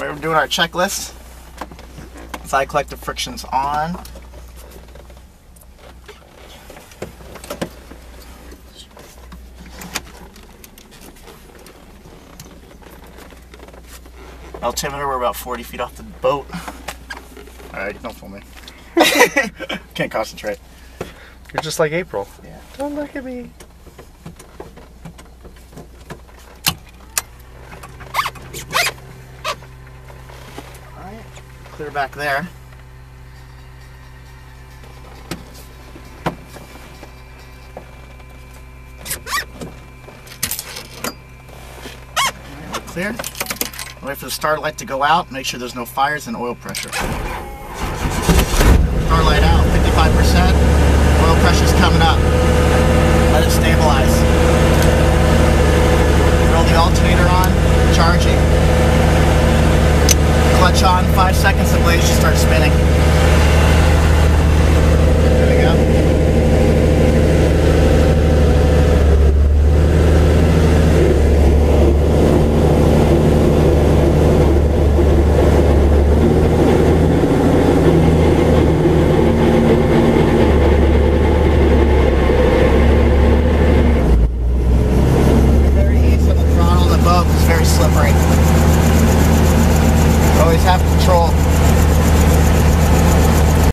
We're doing our checklist. Side collector friction's on. Altimeter, we're about 40 feet off the boat. Alright, don't fool me. Can't concentrate. You're just like April. Yeah. Don't look at me. Alright, clear back there. Alright, we're clear. Wait for the starlight to go out, make sure there's no fires and oil pressure. Starlight out, 55%. Oil pressure's coming up. Let it stabilize. Throw the alternator on, charging. Clutch on, 5 seconds, the blade should start spinning.